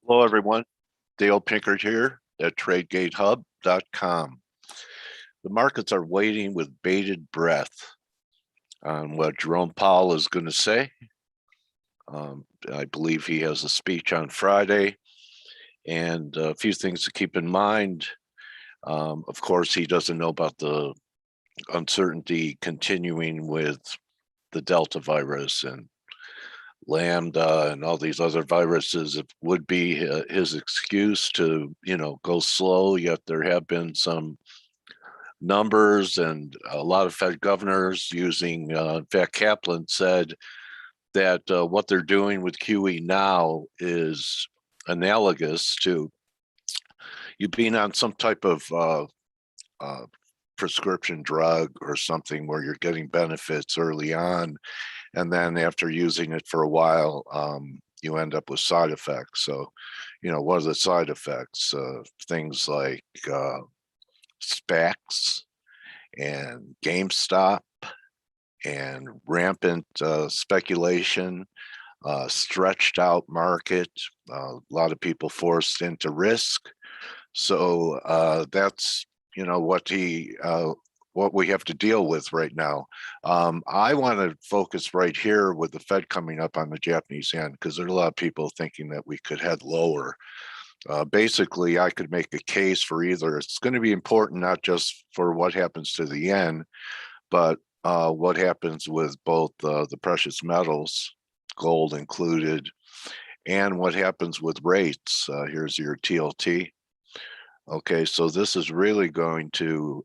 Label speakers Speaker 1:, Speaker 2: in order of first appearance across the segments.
Speaker 1: Hello, everyone. Dale Pinkert here at TradeGateHub.com. The markets are waiting with bated breath on what Jerome Powell is going to say. I believe he has a speech on Friday, and a few things to keep in mind. Of course, he doesn't know about the uncertainty continuing with the Delta virus and Lambda and all these other viruses. It would be his excuse to, go slow, yet there have been some numbers and a lot of Fed governors using, in fact, Kaplan said that what they're doing with QE now is analogous to you being on some type of prescription drug or something where you're getting benefits early on, and then after using it for a while, you end up with side effects. So, what are the side effects? Things like SPACs and GameStop and rampant speculation, stretched out market, a lot of people forced into risk. So that's what we have to deal with right now. I want to focus right here with the Fed coming up on the Japanese yen, because there are a lot of people thinking that we could head lower. Basically, I could make a case for either. It's going to be important not just for what happens to the yen, but what happens with both the precious metals, gold included, and what happens with rates. Here's your TLT. Okay, so this is really going to,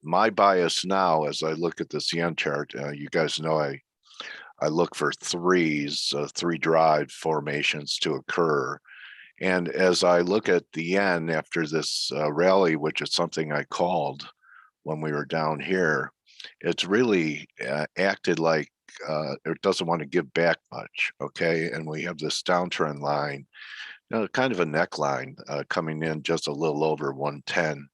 Speaker 1: my bias now as I look at this yen chart, you guys know I look for threes, three drive formations to occur. And as I look at the yen after this rally, which is something I called when we were down here, it's really acted like it doesn't want to give back much, okay? And we have this downtrend line, kind of a neckline coming in just a little over 110.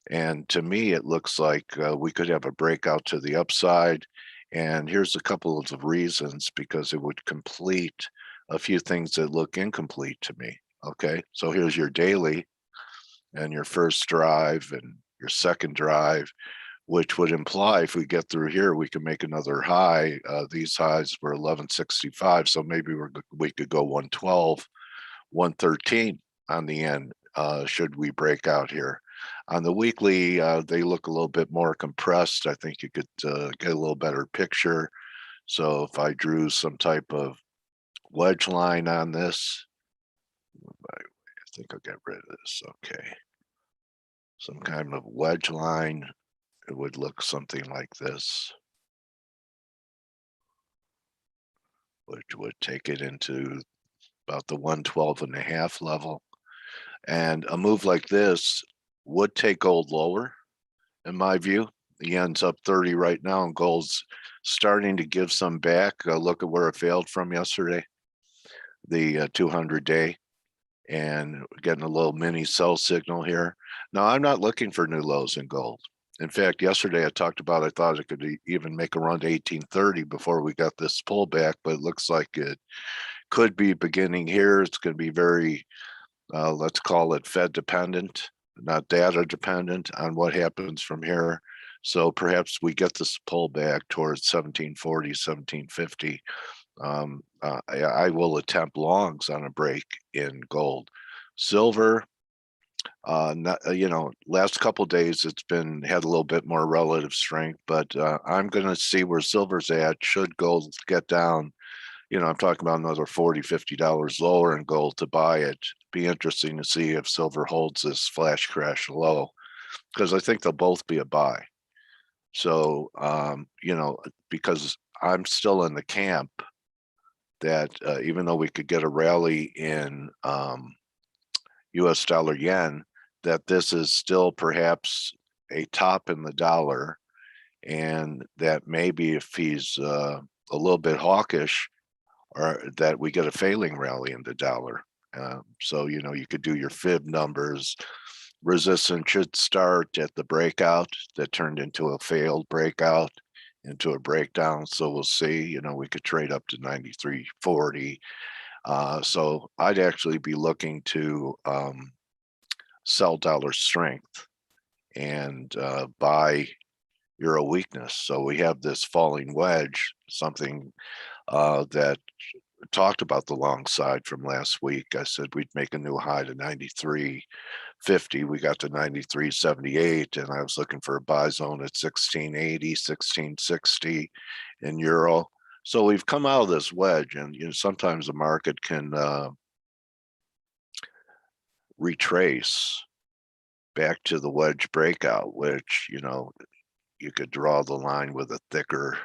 Speaker 1: And to me, it looks like we could have a breakout to the upside. And here's a couple of reasons, because it would complete a few things that look incomplete to me. Okay, so here's your daily and your first drive and your second drive, which would imply if we get through here, we can make another high. These highs were 1165, so maybe we could go 112, 113 on the end should we break out here. On the weekly, they look a little bit more compressed. I think you could get a little better picture. So if I drew some type of wedge line on this, I think I'll get rid of this. Okay. Some kind of wedge line, it would look something like this, which would take it into about the 112.5 level. And a move like this would take gold lower, in my view. The yen's up 30 right now, and gold's starting to give some back. Look at where it failed from yesterday, the 200-day, and getting a little mini sell signal here. Now, I'm not looking for new lows in gold. In fact, yesterday I talked about I thought it could even make a run to 1830 before we got this pullback, but it looks like it could be beginning here. It's going to be very, let's call it Fed dependent, not data dependent on what happens from here. So perhaps we get this pullback towards 1740, 1750. I will attempt longs on a break in gold. Silver, last couple days it's had a little bit more relative strength, but I'm going to see where silver's at. Should gold get down, I'm talking about another $40-50 lower in gold to buy it. Be interesting to see if silver holds this flash crash low, because I think they'll both be a buy. So, because I'm still in the camp that even though we could get a rally in US dollar yen, that this is still perhaps a top in the dollar, and that maybe if he's a little bit hawkish, or that we get a failing rally in the dollar. So, you could do your fib numbers. Resistance should start at the breakout that turned into a failed breakout, into a breakdown. So we'll see, we could trade up to 93.40. So I'd actually be looking to sell dollar strength and buy euro weakness. So we have this falling wedge, something that talked about the long side from last week. I said we'd make a new high to 93.50. We got to 93.78, and I was looking for a buy zone at 16.80, 16.60 in euro. So we've come out of this wedge, and sometimes the market can retrace back to the wedge breakout, which you could draw the line with a thicker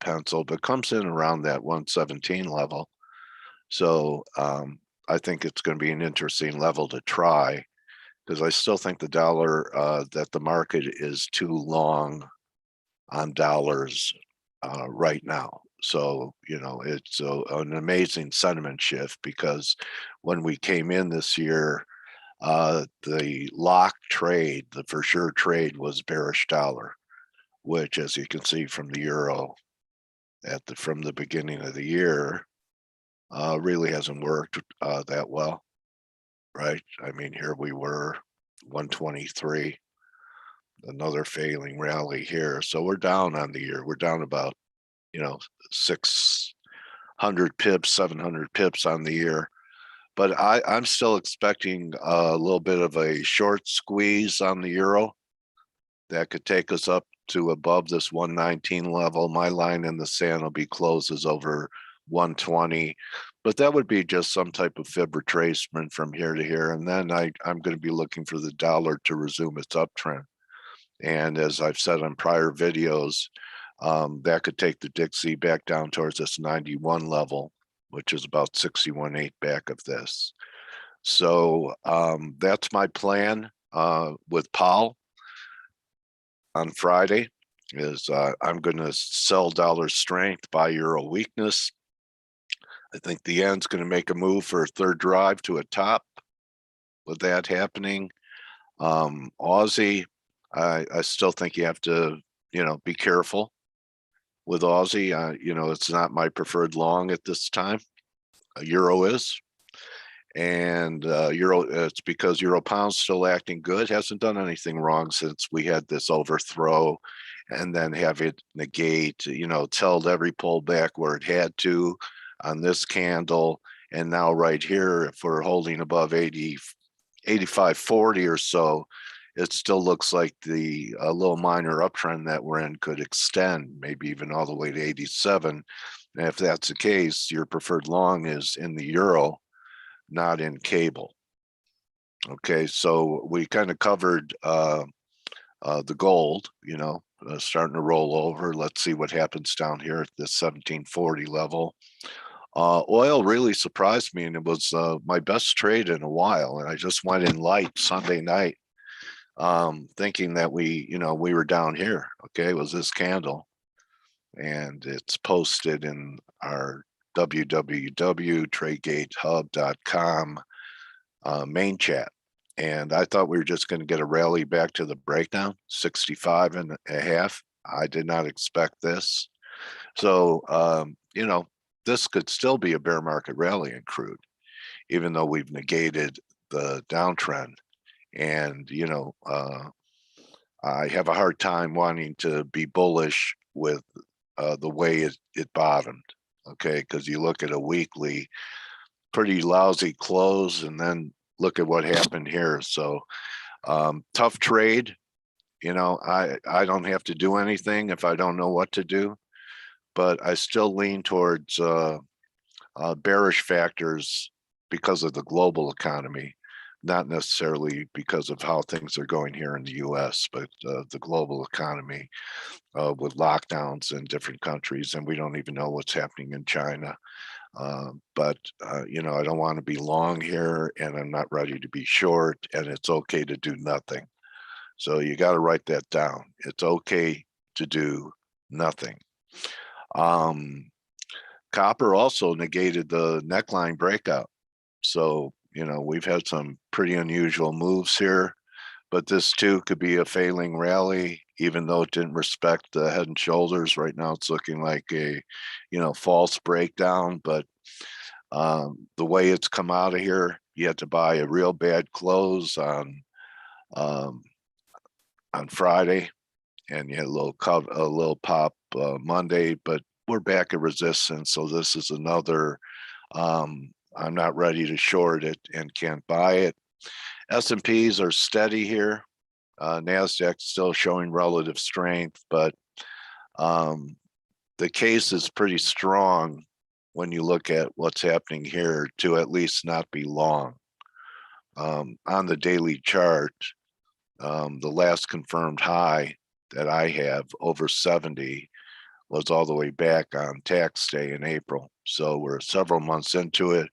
Speaker 1: pencil, but comes in around that 117 level. So I think it's going to be an interesting level to try, because I still think the dollar, that the market is too long on dollars right now. So, it's an amazing sentiment shift, because when we came in this year, the lock trade, the for sure trade, was bearish dollar, which, as you can see from the euro from the beginning of the year, really hasn't worked that well, right? I mean, here we were 123, another failing rally here. So we're down on the year. We're down about 600 pips, 700 pips on the year. But I'm still expecting a little bit of a short squeeze on the euro that could take us up to above this 119 level. My line in the sand will be closes over 120, but that would be just some type of fib retracement from here to here. And then I'm going to be looking for the dollar to resume its uptrend. And as I've said on prior videos, that could take the Dixie back down towards this 91 level, which is about 61.8 back of this. So that's my plan with Powell on Friday, is I'm going to sell dollar strength, buy euro weakness. I think the end's going to make a move for a third drive to a top with that happening. Aussie, I still think you have to, be careful with Aussie. It's not my preferred long at this time. Euro is. And euro, it's because euro pound's still acting good, hasn't done anything wrong since we had this overthrow, and then have it negate, tell every pullback where it had to on this candle. And now right here, if we're holding above 85.40 or so, it still looks like the little minor uptrend that we're in could extend, maybe even all the way to 87. And if that's the case, your preferred long is in the euro, not in cable. Okay, so we kind of covered the gold, starting to roll over. Let's see what happens down here at this 1740 level. Oil really surprised me, and it was my best trade in a while. And I just went in light Sunday night, thinking that we were down here. Okay, it was this candle, and it's posted in our www.tradegatehub.com main chat. And I thought we were just going to get a rally back to the breakdown, 65.5. I did not expect this. So, this could still be a bear market rally in crude, even though we've negated the downtrend. And, I have a hard time wanting to be bullish with the way it bottomed. Okay, because you look at a weekly, pretty lousy close, and then look at what happened here. So tough trade. I don't have to do anything if I don't know what to do, but I still lean towards bearish factors because of the global economy, not necessarily because of how things are going here in the US, but the global economy with lockdowns in different countries, and we don't even know what's happening in China. But I don't want to be long here, and I'm not ready to be short, and it's okay to do nothing. So you got to write that down. It's okay to do nothing. Copper also negated the neckline breakout. So, we've had some pretty unusual moves here, but this too could be a failing rally, even though it didn't respect the head and shoulders. Right now, it's looking like a, false breakdown, but The way it's come out of here, you had to buy a real bad close um, on Friday, and you had a little pop Monday, but we're back at resistance. So this is another. I'm not ready to short it and can't buy it. S&Ps are steady here. NASDAQ still showing relative strength, but the case is pretty strong when you look at what's happening here to at least not be long. On the daily chart, the last confirmed high that I have over 70 was all the way back on tax day in April. So we're several months into it.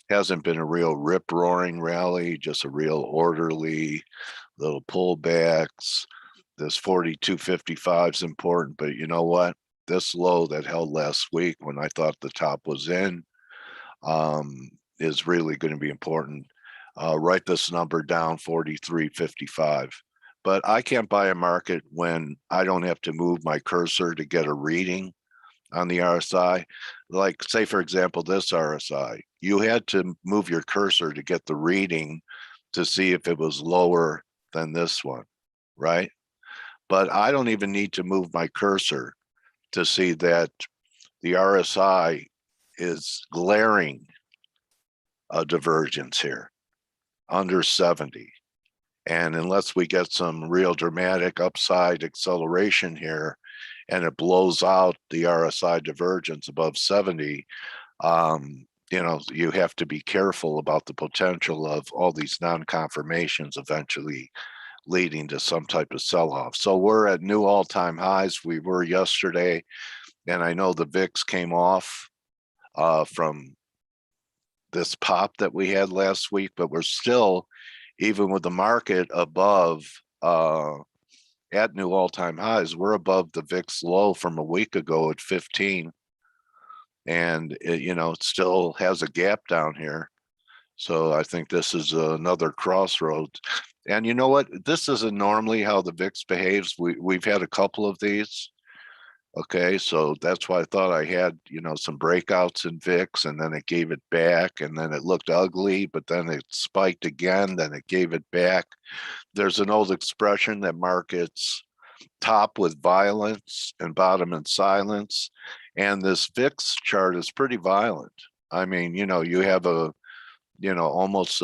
Speaker 1: Hasn't been a real rip roaring rally, just a real orderly little pullbacks. This 42.55 is important, but you know what? This low that held last week when I thought the top was in is really going to be important. Write this number down, 43.55. But I can't buy a market when I don't have to move my cursor to get a reading on the RSI. Like, say, for example, this RSI, you had to move your cursor to get the reading to see if it was lower than this one, right? But I don't even need to move my cursor to see that the RSI is glaring a divergence here under 70. And unless we get some real dramatic upside acceleration here and it blows out the RSI divergence above 70, you have to be careful about the potential of all these non-confirmations eventually leading to some type of sell-off. So we're at new all-time highs. We were yesterday, and I know the VIX came off from this pop that we had last week, but we're still, even with the market above at new all-time highs, we're above the VIX low from a week ago at 15. And it still has a gap down here. So I think this is another crossroads. And you know what? This isn't normally how the VIX behaves. We've had a couple of these. Okay, so that's why I thought I had, some breakouts in VIX, and then it gave it back, and then it looked ugly, but then it spiked again, then it gave it back. There's an old expression that markets top with violence and bottom in silence, and this VIX chart is pretty violent. I mean, you have almost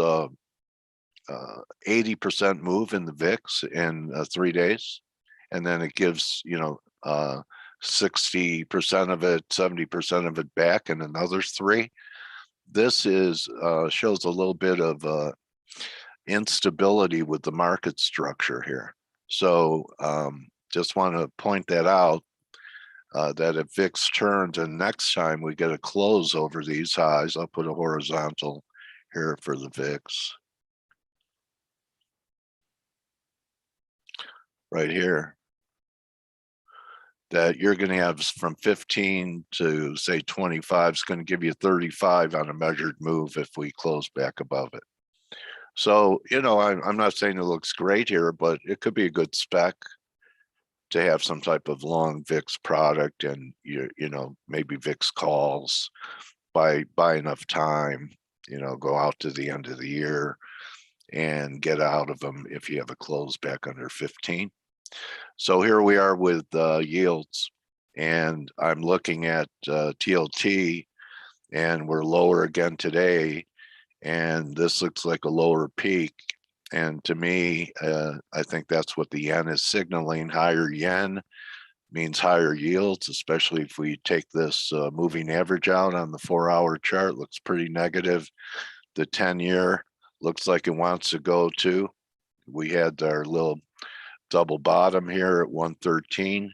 Speaker 1: 80% move in the VIX in 3 days, and then it gives 60% of it, 70% of it back in another 3. This shows a little bit of instability with the market structure here. So just want to point that out, that if VIX turns and next time we get a close over these highs, I'll put a horizontal here for the VIX right here, that you're going to have from 15 to say 25 is going to give you 35 on a measured move if we close back above it. So, I'm not saying it looks great here, but it could be a good spec to have some type of long VIX product, and maybe VIX calls buy enough time, go out to the end of the year and get out of them if you have a close back under 15. So here we are with yields, and I'm looking at TLT, and we're lower again today, and this looks like a lower peak. And to me, I think that's what the yen is signaling. Higher yen means higher yields, especially if we take this moving average out on the 4-hour chart. Looks pretty negative. The 10-year looks like it wants to go too. We had our little double bottom here at 113,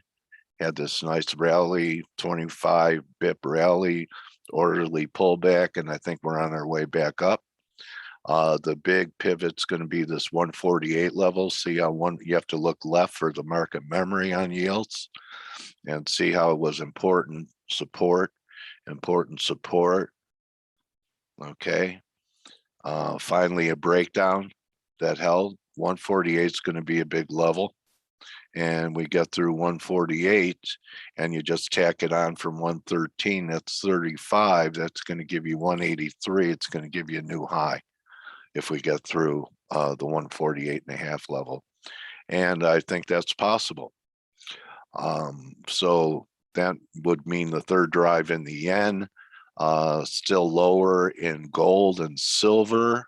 Speaker 1: had this nice rally, 25 bip rally, orderly pullback, and I think we're on our way back up. The big pivot's going to be this 148 level. See how you have to look left for the market memory on yields and see how it was important support. Okay. Finally, a breakdown that held. 148 is going to be a big level. and we get through 148 and you just tack it on from 113, that's 35. That's going to give you 183. It's going to give you a new high if we get through the 148.5 level. And I think that's possible. So that would mean the third drive in the yen, still lower in gold and silver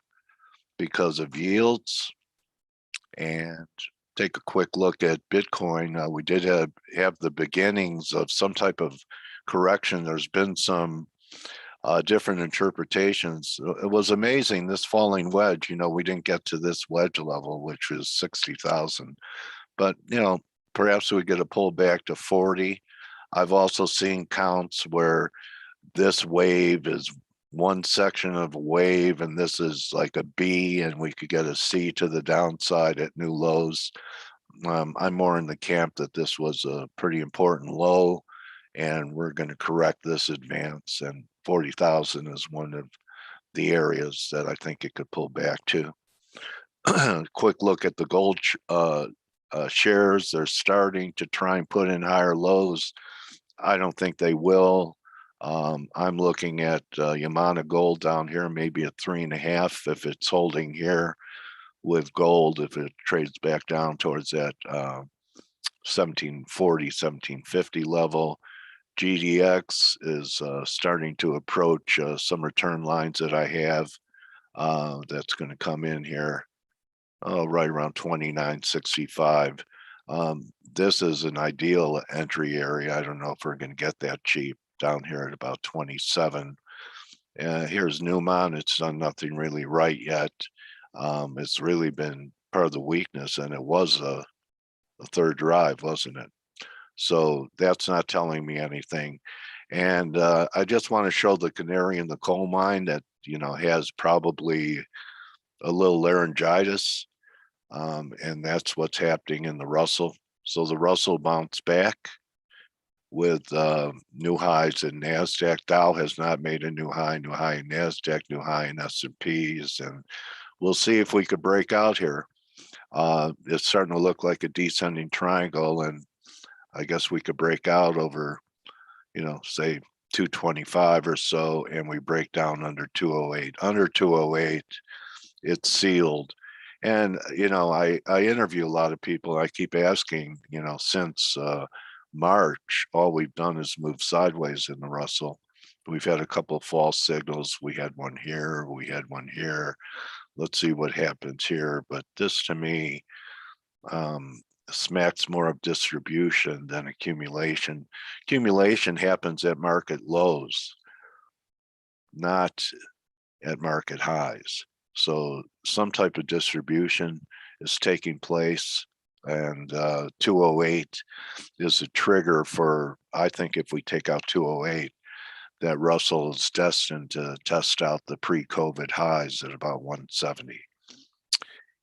Speaker 1: because of yields. And take a quick look at Bitcoin. We did have the beginnings of some type of correction. There's been some different interpretations. It was amazing, this falling wedge. We didn't get to this wedge level, which was 60,000. But, perhaps we get a pull back to 40. I've also seen counts where this wave is one section of a wave and this is like a B, and we could get a C to the downside at new lows. I'm more in the camp that this was a pretty important low and we're going to correct this advance, and 40,000 is one of the areas that I think it could pull back to. Quick look at the gold shares. They're starting to try and put in higher lows. I don't think they will. I'm looking at Yamana gold down here, maybe a 3.5 if it's holding here with gold. If it trades back down towards that 1740, 1750 level. GDX is starting to approach some return lines that I have. That's going to come in here right around 29.65. This is an ideal entry area. I don't know if we're going to get that cheap down here at about 27. Here's Newmont. It's done nothing really right yet. It's really been part of the weakness, and it was a third drive, wasn't it? So that's not telling me anything. And I just want to show the canary in the coal mine that, has probably a little laryngitis. And that's what's happening in the Russell. So the Russell bounced back with new highs in NASDAQ. Dow has not made a new high in NASDAQ, new high in S&Ps. And we'll see if we could break out here. It's starting to look like a descending triangle, and I guess we could break out over, say 225 or so, and we break down under 208. Under 208, it's sealed. And, I interview a lot of people. I keep asking, since March, all we've done is move sideways in the Russell. We've had a couple of false signals. We had one here, we had one here. Let's see what happens here. But this, to me, smacks more of distribution than accumulation. Accumulation happens at market lows, not at market highs. So some type of distribution is taking place, and 208 is a trigger for, I think if we take out 208, that Russell is destined to test out the pre-COVID highs at about 170.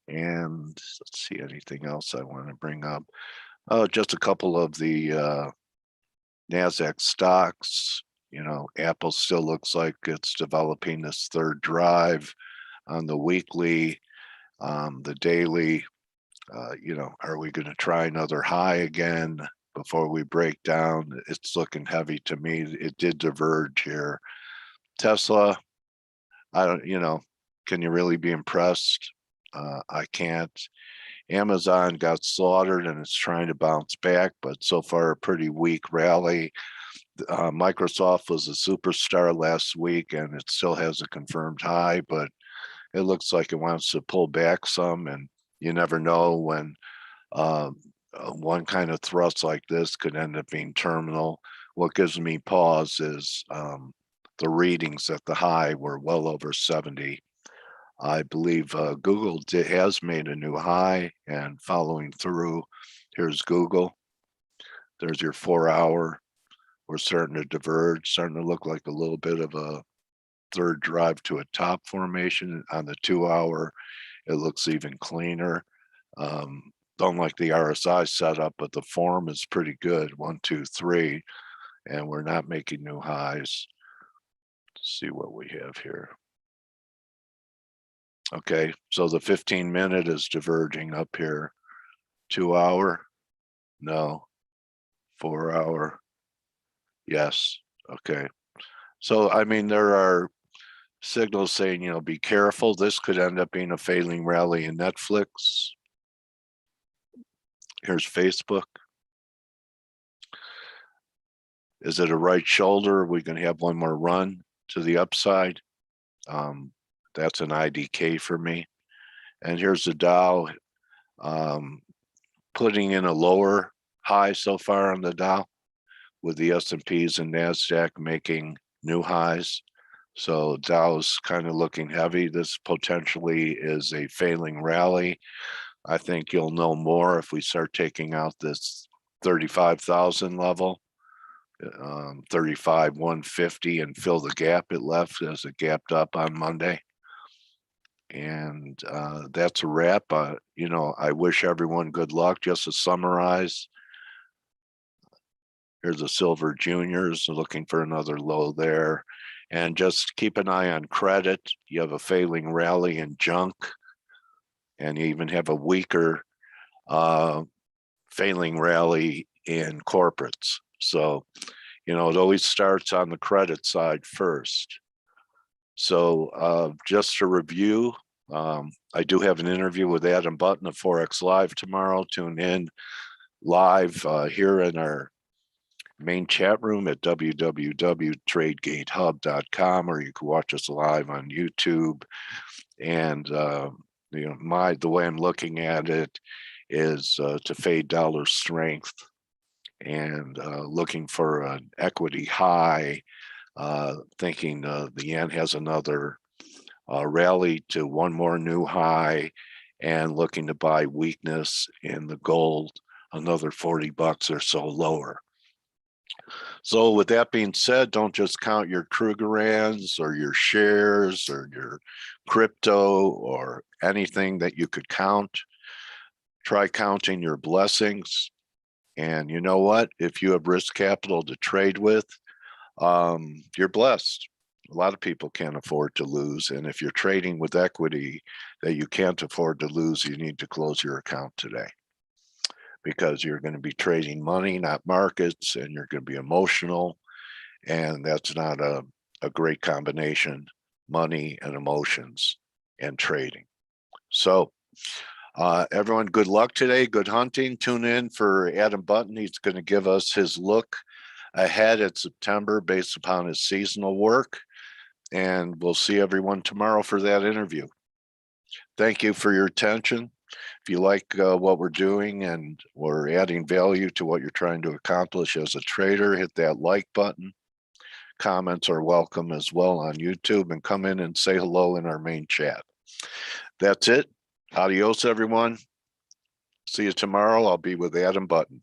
Speaker 1: And let's see, anything else I want to bring up? Just a couple of the NASDAQ stocks. Apple still looks like it's developing this third drive on the weekly, the daily. Are we going to try another high again before we break down? It's looking heavy to me. It did diverge here. Tesla, I don't, can you really be impressed? I can't. Amazon got slaughtered and it's trying to bounce back, but so far a pretty weak rally. Microsoft was a superstar last week and it still has a confirmed high, but it looks like it wants to pull back some, and you never know when one kind of thrust like this could end up being terminal. What gives me pause is the readings at the high were well over 70. I believe Google has made a new high and following through. Here's Google. There's your 4-hour. We're starting to diverge, starting to look like a little bit of a third drive to a top formation. On the 2-hour, it looks even cleaner. Don't like the RSI setup, but the form is pretty good. 1, 2, 3, and we're not making new highs. Let's see what we have here. Okay, so the 15-minute is diverging up here. 2-hour, No. 4 hour. Yes. Okay. So, I mean, there are signals saying, be careful. This could end up being a failing rally in Netflix. Here's Facebook. Is it a right shoulder? Are we going to have one more run to the upside? That's an IDK for me. And here's the Dow putting in a lower high so far on the Dow, with the S&Ps and NASDAQ making new highs. So Dow's kind of looking heavy. This potentially is a failing rally. I think you'll know more if we start taking out this 35,000 level, 35,150, and fill the gap it left as it gapped up on Monday. And that's a wrap. I wish everyone good luck. Just to summarize, here's the silver juniors looking for another low there. And just keep an eye on credit. You have a failing rally in junk, and you even have a weaker failing rally in corporates. So, it always starts on the credit side first. So just to review, I do have an interview with Adam Button of Forex Live tomorrow. Tune in live here in our main chat room at www.tradegatehub.com, or you can watch us live on YouTube. And the way I'm looking at it is to fade dollar strength and looking for an equity high, thinking the yen has another rally to one more new high, and looking to buy weakness in the gold, another $40 or so lower. So with that being said, don't just count your Krugerrands or your shares or your crypto or anything that you could count. Try counting your blessings. And you know what? If you have risk capital to trade with, you're blessed. A lot of people can't afford to lose. And if you're trading with equity that you can't afford to lose, you need to close your account today, because you're going to be trading money, not markets, and you're going to be emotional. And that's not a great combination, money and emotions and trading. So everyone, good luck today. Good hunting. Tune in for Adam Button. He's going to give us his look ahead at September based upon his seasonal work. And we'll see everyone tomorrow for that interview. Thank you for your attention. If you like what we're doing and we're adding value to what you're trying to accomplish as a trader, hit that like button. Comments are welcome as well on YouTube, and come in and say hello in our main chat. That's it. Adios, everyone. See you tomorrow. I'll be with Adam Button.